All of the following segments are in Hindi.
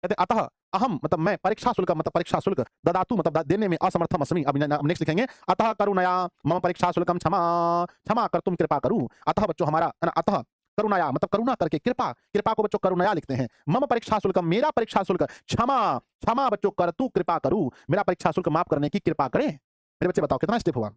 कहते अतः अहम मतलब मैं परीक्षा शुल्क मतलब परीक्षा शुल्क ददातु मतलब देने में असमर्थम अस्मि। अब नेक्स्ट लिखेंगे अतः करुणया मम परीक्षा शुल्कम क्षमा क्षमा कर तुम कृपा करूं। अतः बच्चों हमारा है ना, अतः करुणया मतलब करुणा करके, कृपा कृपा को बच्चों करुणया लिखते हैं। मम परीक्षा शुल्कम मेरा परीक्षा शुल्क, क्षमा क्षमा बच्चों कर तू कृपा करूं, मेरा परीक्षा शुल्क माफ करने की कृपा करें। मेरे बच्चे बताओ कितना स्टेप हुआ,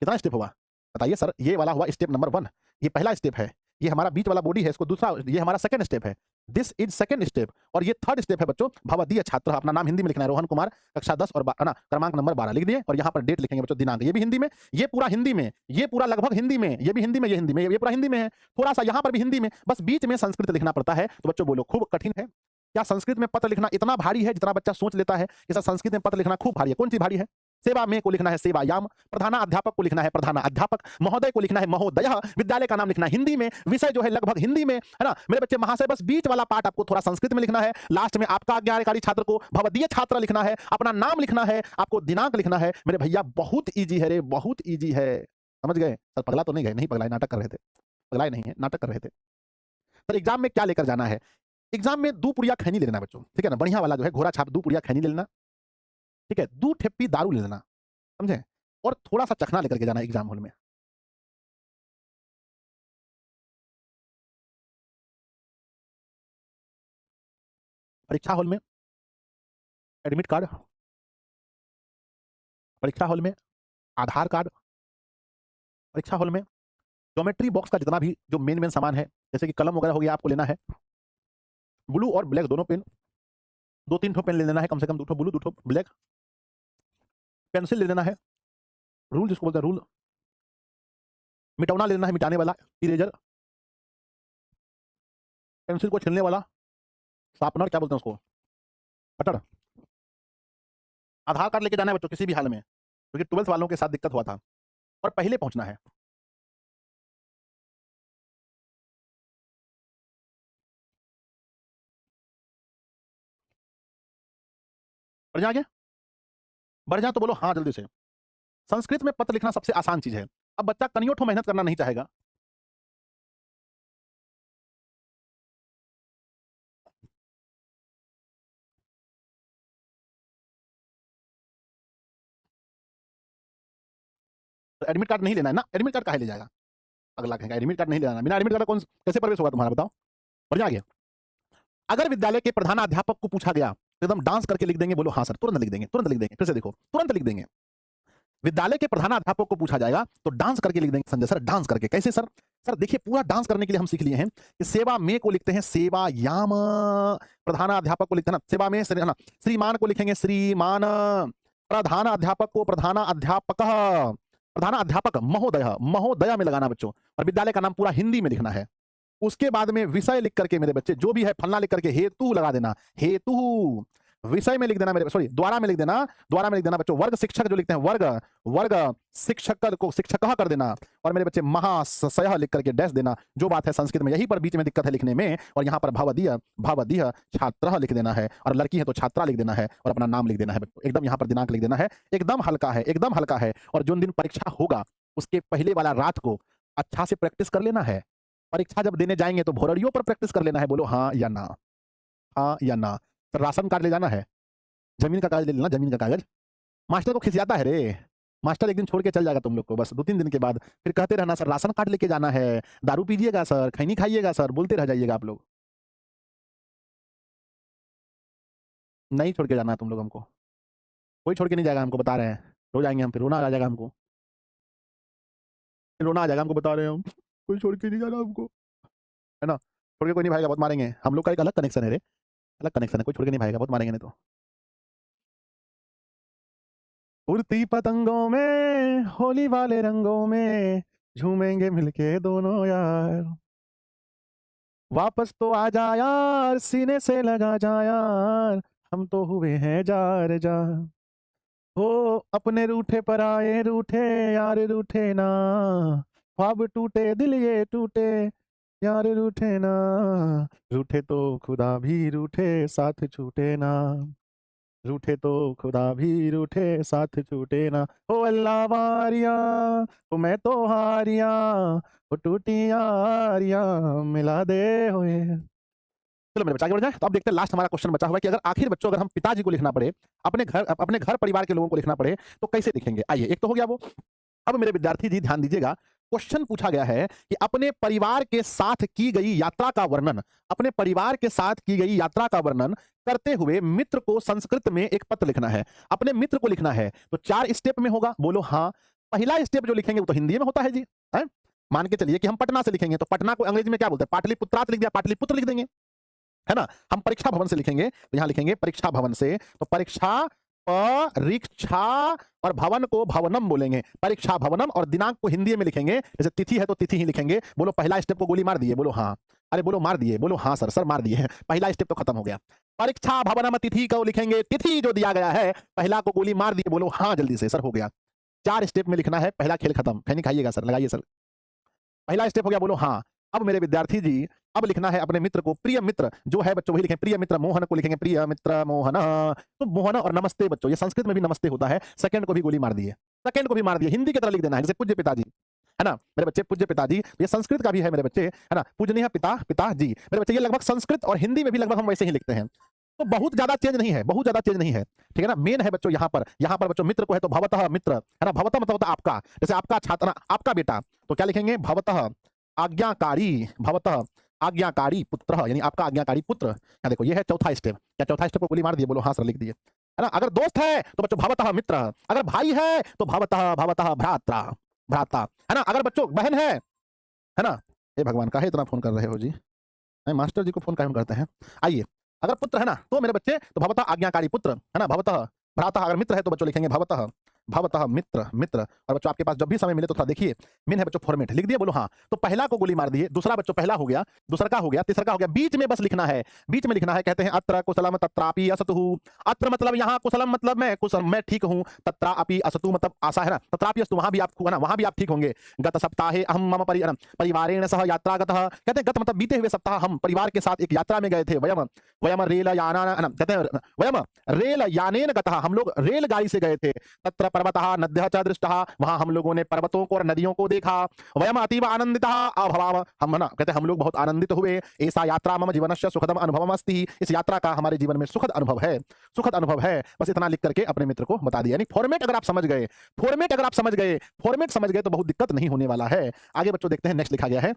कितना स्टेप हुआ बताइए सर। ये वाला हुआ स्टेप नंबर 1, ये पहला स्टेप है। ये हमारा बीच वाला बॉडी है, इसको दूसरा, ये हमारा सेकंड स्टेप है। This is second step. और ये थर्ड स्टेप है बच्चों। भवदीय छात्र, अपना नाम हिंदी में लिखना है, रोहन कुमार, कक्षा 10 और ना क्रमांक नंबर 12 लिख दिए। और यहाँ पर डेट लिखेंगे बच्चों, दिनांक, ये भी हिंदी में, ये पूरा हिंदी में, ये पूरा लगभग हिंदी में, ये भी हिंदी में, ये हिंदी में, ये पूरा हिंदी में है, थोड़ा सा यहाँ पर भी हिंदी में, बस बीच में संस्कृत लिखना पड़ता है। तो बच्चों बोलो खूब कठिन है क्या संस्कृत में पत्र लिखना? इतना भारी है जितना बच्चा सोच लेता है कि सर संस्कृत में पत्र लिखना खूब भारी है। कौन सी भारी है? सेवा में को लिखना है सेवायाम, प्रधाना अध्यापक को लिखना है प्रधाना अध्यापक, महोदय को लिखना है महोदय, विद्यालय का नाम लिखना है हिंदी में, विषय जो है लगभग हिंदी में, है ना मेरे बच्चे। महाशय बस बीच वाला पार्ट आपको थोड़ा संस्कृत में लिखना है, लास्ट में आपका आज्ञाकारी छात्र को भवदीय छात्र लिखना है, अपना नाम लिखना है, आपको दिनांक लिखना है। मेरे भैया बहुत ईजी है रे, बहुत ईजी है, समझ गए सर? पगला तो नहीं गए? नहीं पगलाए, नाटक कर रहे थे, पगलाए नहीं है, नाटक कर रहे थे। सर एग्जाम में क्या लेकर जाना है? एग्जाम में 2 पुड़िया खैनी ले लेना बच्चों, ठीक है ना, बढ़िया वाला जो है घोड़ा छाप 2 पुड़िया खैनी ले लेना, ठीक है, 2 ठेप्पी दारू ले लेना, समझे, और थोड़ा सा चखना लेकर के जाना एग्जाम हॉल में। परीक्षा हॉल में एडमिट कार्ड, परीक्षा हॉल में आधार कार्ड, परीक्षा हॉल में ज्योमेट्री बॉक्स का जितना भी जो मेन मेन सामान है, जैसे कि कलम वगैरह हो गया, आपको लेना है, ब्लू और ब्लैक दोनों पेन, 2-3 ठो पेन ले लेना है, कम से कम 2 ठो ब्लू 2 ठो ब्लैक, पेंसिल ले लेना है, रूल जिसको बोलते हैं रूल, मिटौना ले लेना है, मिटाने वाला इरेजर, पेंसिल को छीलने वाला शार्पनर, क्या बोलते हैं उसको, कटर। आधार कार्ड लेके जाना है बच्चों किसी भी हाल में, क्योंकि 12th वालों के साथ दिक्कत हुआ था, और पहले पहुंचना है। बढ़ जा आगे, बढ़ जा तो बोलो हाँ जल्दी से। संस्कृत में पत्र लिखना सबसे आसान चीज है। अब बच्चा कनियो ठो मेहनत करना नहीं चाहेगा, तो एडमिट कार्ड नहीं लेना है ना, एडमिट कार्ड काहे ले जाएगा? अगला कहेगा एडमिट कार्ड नहीं लेना, बिना एडमिट कार्ड कौन कैसे प्रवेश होगा तुम्हारा, बताओ। बढ़ जा आगे। अगर विद्यालय के प्रधानाध्यापक को पूछा गया तो एकदम डांस करके लिख देंगे, बोलो हाँ सर, तुरंत लिख देंगे, तुरंत लिख देंगे, फिर से देखो तुरंत लिख देंगे। विद्यालय के प्रधानाध्यापक को पूछा जाएगा तो डांस करके लिख देंगे। संजय सर डांस करके कैसे सर? सर देखिए पूरा डांस करने के लिए हम सीख लिए हैं कि सेवा में को लिखते हैं सेवा याम, प्रधानाध्यापक को लिखते हैं ना सेवा में, है ना, श्रीमान को लिखेंगे श्रीमान, प्रधानाध्यापक को प्रधानाध्यापक, प्रधानाध्यापक महोदय, महोदया में लगाना बच्चों, और विद्यालय का नाम पूरा हिंदी में लिखना है। उसके बाद में विषय लिख करके मेरे बच्चे जो भी है फलना लिख करके हेतु लगा देना, हेतु विषय में लिख देना मेरे, सॉरी द्वारा में लिख देना, द्वारा में लिख देना बच्चों। वर्ग शिक्षक जो लिखते हैं वर्ग, वर्ग शिक्षक को शिक्षक कर देना, और मेरे बच्चे महाशय लिख करके डैश देना। जो बात है संस्कृत में यही पर बीच में दिक्कत है लिखने में, और यहाँ पर भवदीय, भवदीय छात्र लिख देना है, और लड़की है तो छात्रा लिख देना है, और अपना नाम लिख देना है बच्चों। एकदम यहाँ पर दिनांक लिख देना है, एकदम हल्का है, एकदम हल्का है। और जो दिन परीक्षा होगा उसके पहले वाला रात को अच्छा से प्रैक्टिस कर लेना है। परीक्षा जब देने जाएंगे तो भोरड़ियों पर प्रैक्टिस कर लेना है, बोलो हाँ या ना, हाँ या ना। तो राशन कार्ड ले जाना है, जमीन का कागज ले लेना, जमीन का कागज। मास्टर को खिसियाता है रे, मास्टर एक दिन छोड़ के चल जाएगा तुम लोग को, बस 2-3 दिन के बाद फिर कहते रहना सर राशन कार्ड लेके जाना है, दारू पीजिएगा सर, खैनी खाइएगा सर, बोलते रह जाइएगा आप लोग। नहीं छोड़ के जाना है तुम लोग हमको, कोई छोड़ के नहीं जाएगा हमको, बता रहे हैं। रो जाएंगे हम, फिर रोना आ जाएगा हमको, फिर रोना आ जाएगा हमको, बता रहे हैं हम, कोई छोड़ के नहीं जाना हमको, है ना। छोड़ के कोई नहीं भागेगा, बहुत मारेंगे हम लोग का, एक अलग कनेक्शन है रे, अलग कनेक्शन है, कोई छोड़ के नहीं भागेगा, बहुत मारेंगे नहीं तो। उड़ती पतंगों में होली वाले रंगों में झूमेंगे मिलके दोनों यार, वापस तो आ जा यार, सीने से लगा जा यार, हम तो हुए हैं जार जार। हो अपने रूठे पर आए रूठे, यार रूठे ना, ख्वाब टूटे दिल ये टूटे, यार रूठे ना, रूठे तो खुदा भी रूठे साथ छूटे ना, रूठे तो खुदा भी रूठे साथ छूटे ना। ओ अल्लाह वारिया, ओ मैं तो हारिया, ओ टूटी यारिया मिला दे होए। चलो मेरे बच्चे आगे बढ़ जाए। तो अब देखते हैं लास्ट हमारा क्वेश्चन बचा हुआ है कि अगर आखिर बच्चों अगर हम पिताजी को लिखना पड़े, अपने घर परिवार के लोगों को लिखना पड़े तो कैसे लिखेंगे? आइए, एक तो हो गया वो। अब मेरे विद्यार्थी जी ध्यान दीजिएगा, क्वेश्चन पूछा गया है कि अपने परिवार के साथ की गई यात्रा का वर्णन, अपने परिवार के साथ की गई यात्रा का वर्णन करते हुए मित्र को संस्कृत में एक पत्र लिखना है। अपने मित्र को लिखना है तो 4 स्टेप में होगा, बोलो हाँ। पहला स्टेप जो लिखेंगे वो तो हिंदी में होता है जी, है? मान के चलिए कि हम पटना से लिखेंगे तो पटना को अंग्रेजी में क्या बोलते हैं? पाटलिपुत्रात लिख दिया, पाटलिपुत्र लिख देंगे, है ना? हम परीक्षा भवन से लिखेंगे तो यहां लिखेंगे परीक्षा भवन से, तो परीक्षा परीक्षा और भवन को भवनम बोलेंगे, परीक्षा भवनम। और दिनांक को हिंदी में लिखेंगे, जैसे तिथि है तो तिथि ही लिखेंगे। बोलो पहला स्टेप को गोली मार दिए, बोलो हाँ। अरे बोलो मार दिए, बोलो हाँ सर, सर मार दिए। पहला स्टेप तो खत्म हो गया। परीक्षा भवनम तिथि को लिखेंगे, तिथि जो दिया गया है पहला को गोली मार दिए, बोलो हाँ जल्दी से, सर हो गया। 4 स्टेप में लिखना है, पहला खेल खत्म। खैनी खाइएगा सर, लगाइए सर। पहला स्टेप हो गया, बोलो हाँ। अब मेरे विद्यार्थी जी अब लिखना है अपने मित्र को, प्रिय मित्र जो है बच्चों वही लिखें, प्रिय मित्र मोहन को लिखेंगे, प्रिय मित्र मोहन। तो मोहन और नमस्ते बच्चों, ये संस्कृत में भी नमस्ते होता है। सेकंड को भी गोली मार दिए, सेकंड को भी मार दिए, हिंदी की तरह लिख देना है जैसे पूज्य पिताजी, है ना मेरे बच्चे, पूज्य पिताजी। ये संस्कृत का भी है मेरे बच्चे, है ना, पूजनीय पिता पिताजी। मेरे बच्चे ये लगभग संस्कृत और हिंदी में भी लगभग हम वैसे ही लिखते हैं, तो बहुत ज्यादा चेंज नहीं है, बहुत ज्यादा चेंज नहीं है, ठीक है ना। मेन है बच्चों यहाँ पर बच्चों मित्र को है तो भवतः मित्र, है ना। भवतः मतलब होता है आपका, जैसे आपका छात्र, आपका बेटा, तो क्या लिखेंगे? भवतः आज्ञाकारी, भवतः आज्ञाकारी पुत्र, यानी आपका आज्ञाकारी पुत्र। क्या देखो ये है चौथा स्टेप। क्या चौथा स्टेप को गोली मार दिए, बोलो हाँ सर लिख दिए, है ना। अगर दोस्त है तो बच्चों भवतः मित्र, अगर भाई है तो भवतः भवतः भ्राता, भ्राता, है ना। अगर बच्चों बहन है ना। हे भगवान काहे इतना फोन कर रहे हो जी, मास्टर जी को फोन काहे करते हैं। आइए, अगर पुत्र है ना तो मेरे बच्चे तो भवतः आज्ञाकारी पुत्र, है ना, भवतः भ्राता। अगर मित्र है तो बच्चों लिखेंगे भवतः भवतः मित्र, मित्र। और बच्चों आपके पास जब भी समय मिले तो थोड़ा देखिए, मेन है बच्चों फॉर्मेट, लिख दिए, बोलो हाँ। तो पहला को गोली मार दिए, दूसरा बच्चों पहला हो गया, दूसरा का हो गया, तीसरा का हो गया, बीच में बस लिखना है, बीच में लिखना है। कहते हैं अत्र कुशलम तत्रापि असतु। अत्र मतलब यहाँ, कुशलम मतलब मैं कुशल, मैं ठीक हूँ, तत्रापि असतु मतलब आशा, है ना, तत्रापि असतु वहां भी आप, है ना, वहां भी आप ठीक होंगे। गत सप्ताहे अहम मम परिवारेण सह यात्रा गतः। कहते हैं गत मतलब बीते हुए सप्ताह हम परिवार के साथ एक यात्रा में गए थे। वयम वयम रेल याना, कहते हैं वयम रेल यानेन गतः, हम लोग रेलगाड़ी से गए थे। तत्र पर्वतः नद्यः च दृष्टः, वहां हम लोगों ने पर्वतों को और नदियों को देखा। वयम अतीव आनंदितः अभवाम, हम ना, कहते हैं हम लोग बहुत आनंदित हुए। ऐसा यात्रा मम जीवनस्य सुखदम अनुभवम अस्ति, इस यात्रा का हमारे जीवन में सुखद अनुभव है, सुखद अनुभव है। बस इतना लिख करके अपने मित्र को बता दिया। यानी फॉर्मेट अगर आप समझ गए, फॉर्मेट अगर आप समझ गए, फॉर्मेट समझ गए तो बहुत दिक्कत नहीं होने वाला है। आगे बच्चों देखते हैं, नेक्स्ट लिखा गया है,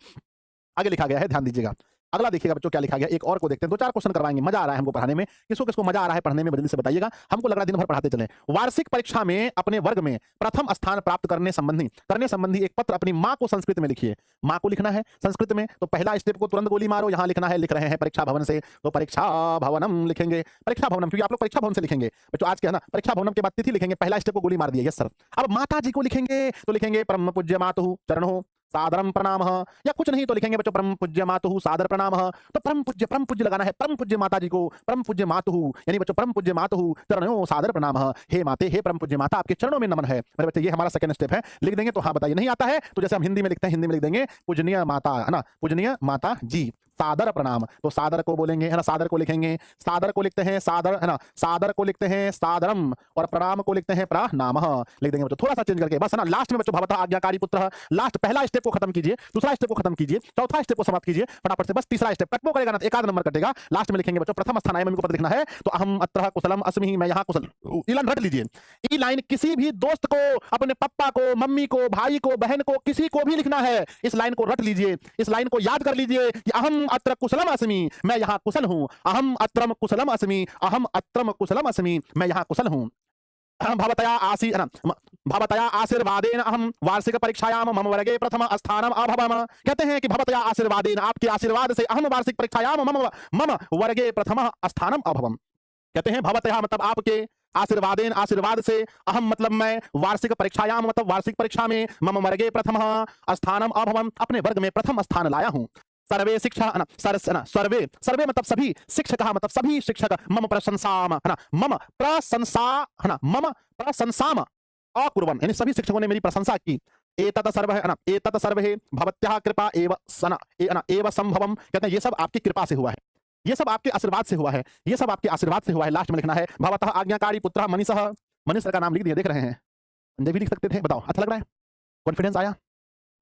आगे लिखा गया है, ध्यान दीजिएगा। अगला देखिएगा बच्चों क्या लिखा गया, एक और को देखते हैं, 2-4 क्वेश्चन करवाएंगे। मजा आ रहा है हमको पढ़ाने में, किसको किसको मजा आ रहा है पढ़ने में जल्दी से बताइएगा, हमको लग रहा है दिन भर पढ़ाते चले। वार्षिक परीक्षा में अपने वर्ग में प्रथम स्थान प्राप्त करने संबंधी एक पत्र अपनी माँ को संस्कृत में लिखिए। माँ को लिखना है संस्कृत में, तो पहला स्टेप को तुरंत गोली मारो, यहाँ लिखना है, लिख रहे हैं परीक्षा भवन से, तो परीक्षा भवनम लिखेंगे, परीक्षा भवनम, क्योंकि आप लोग परीक्षा भवन से लिखेंगे बच्चों आज के, है ना। परीक्षा भवनम के बाद तिथि लिखेंगे, पहला स्टेप को गोली मार दिया, यस सर। अब माता जी को लिखेंगे तो लिखेंगे परम पूज्य मातुः चरणों सादरम प्रणाम, या कुछ नहीं तो लिखेंगे बच्चों परम पूज्य मातुः सादर प्रणाम। तो परम पूज्य लगाना है, परम पूज्य माता जी को, परम पूज्य मातुः, यानी बच्चों परम पूज्य मातुः चरणों सादर प्रणाम। हे माते, हे परम पूज्य माता, आपके चरणों में नमन है। मेरे बच्चे ये हमारा सेकंड स्टेप है, लिख देंगे। तो हाँ बताइए, नहीं आता है तो जैसे हम हिंदी में लिखते हैं, हिंदी में लिख देंगे पूजनीय माता, है ना, पूजनीय माता जी सादर प्रणाम। तो सादर को बोलेंगे, है ना, सादर को लिखेंगे, सादर को लिखते हैं सादर, है ना, सादर को लिखते हैं सादरम, और प्रणाम को लिखते हैं प्रणाम, लिख देंगे बच्चों, थोड़ा सा चेंज करके बस, है ना। लास्ट में बच्चों भवतः आज्ञाकारी पुत्र, लास्ट पहला स्टेप को खत्म कीजिए, दूसरा स्टेप को खत्म कीजिए, चौथा स्टेप को समाप्त कीजिए फटाफट से, बस तीसरा स्टेप कटपो करेगा ना, एक आध नंबर कटेगा। लास्ट में लिखेंगे बच्चों प्रथम स्थान मम्मी को पत्र लिखना है, तो अहम अत्र कुशलम अस्मि, मैं यहाँ कुशल। ई लाइन रट लीजिए, ई लाइन किसी भी दोस्त को, अपने पप्पा को, मम्मी को, भाई को, बहन को, किसी को भी लिखना है, इस लाइन को रट लीजिए, इस लाइन को याद कर लीजिए कि अहम अत्र कुशलम अस्मि, मैं यहाँ कुशल हूँ। अहम अत्रम कुशलम अस्मि, अहम अत्रम कुशलम अस्मि, मैं यहाँ कुशल हूँ। भवतया आशीर्वादेन अहम वार्षिक परीक्षायाम मम वर्गे प्रथम स्थानम अभवम। कहते हैं कि भवतया आशीर्वादेन, आपके आशीर्वाद से, अहम वार्षिक परीक्षायाम मम वर्गे प्रथम स्थानम अभवम। कहते हैं भवतया मतलब आपके, आशीर्वादेन आशीर्वाद से, अहम मतलब मैं, वार्षिक परीक्षायाम मतलब वार्षिक परीक्षा में, मम वर्गे प्रथम स्थानम अभवम अपने वर्ग में प्रथम स्थान लाया हूँ। सर्वे शिक्षा, सर्वे, सर्वे मतलब सभी, शिक्षक मतलब सभी शिक्षक, मम प्रशंसाम, है ना, मम प्रशंसा, है ना, मम प्रशंसाम अकुर्वन्, यानी सभी शिक्षकों ने मेरी प्रशंसा की। एतत् सर्वः, है ना, एतत् सर्वः भवत्याः कृपा एव सन, एव संभवम। कहते हैं ये सब आपकी कृपा से हुआ है, ये सब आपके आशीर्वाद से हुआ है, ये सब आपके आशीर्वाद से हुआ है। लास्ट में लिखना है भवतः आज्ञाकारी पुत्रः मनीषः, मनीष सर का नाम लिख दिया, देख रहे हैं, संजय भी लिख सकते थे। बताओ अच्छा लग रहा है, कॉन्फिडेंस आया,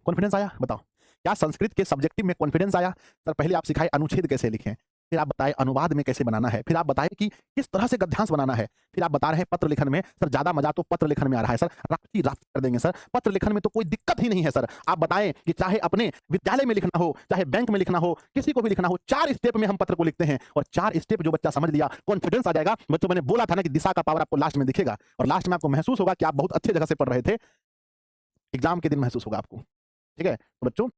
कॉन्फिडेंस आया, बताओ क्या संस्कृत के सब्जेक्टिव में कॉन्फिडेंस आया? सर पहले आप सिखाए अनुच्छेद कैसे लिखें, फिर आप बताएं अनुवाद में कैसे बनाना है, फिर आप बताएं कि किस तरह से गद्यांश बनाना है, फिर आप बता रहे हैं पत्र लिखन में। सर ज़्यादा मज़ा तो पत्र लिखन में आ रहा है सर, रात कर देंगे सर, पत्र लिखन में तो कोई दिक्कत ही नहीं है सर। आप बताएं कि चाहे अपने विद्यालय में लिखना हो, चाहे बैंक में लिखना हो, किसी को भी लिखना हो, 4 स्टेप में हम पत्र को लिखते हैं और 4 स्टेप जो बच्चा समझ लिया, कॉन्फिडेंस आ जाएगा। बच्चों मैंने बोला था ना कि दिशा का पावर आपको लास्ट में दिखेगा और लास्ट में आपको महसूस होगा कि आप बहुत अच्छी जगह से पढ़ रहे थे, एग्जाम के दिन महसूस होगा आपको। ठीक है? तो बच्चों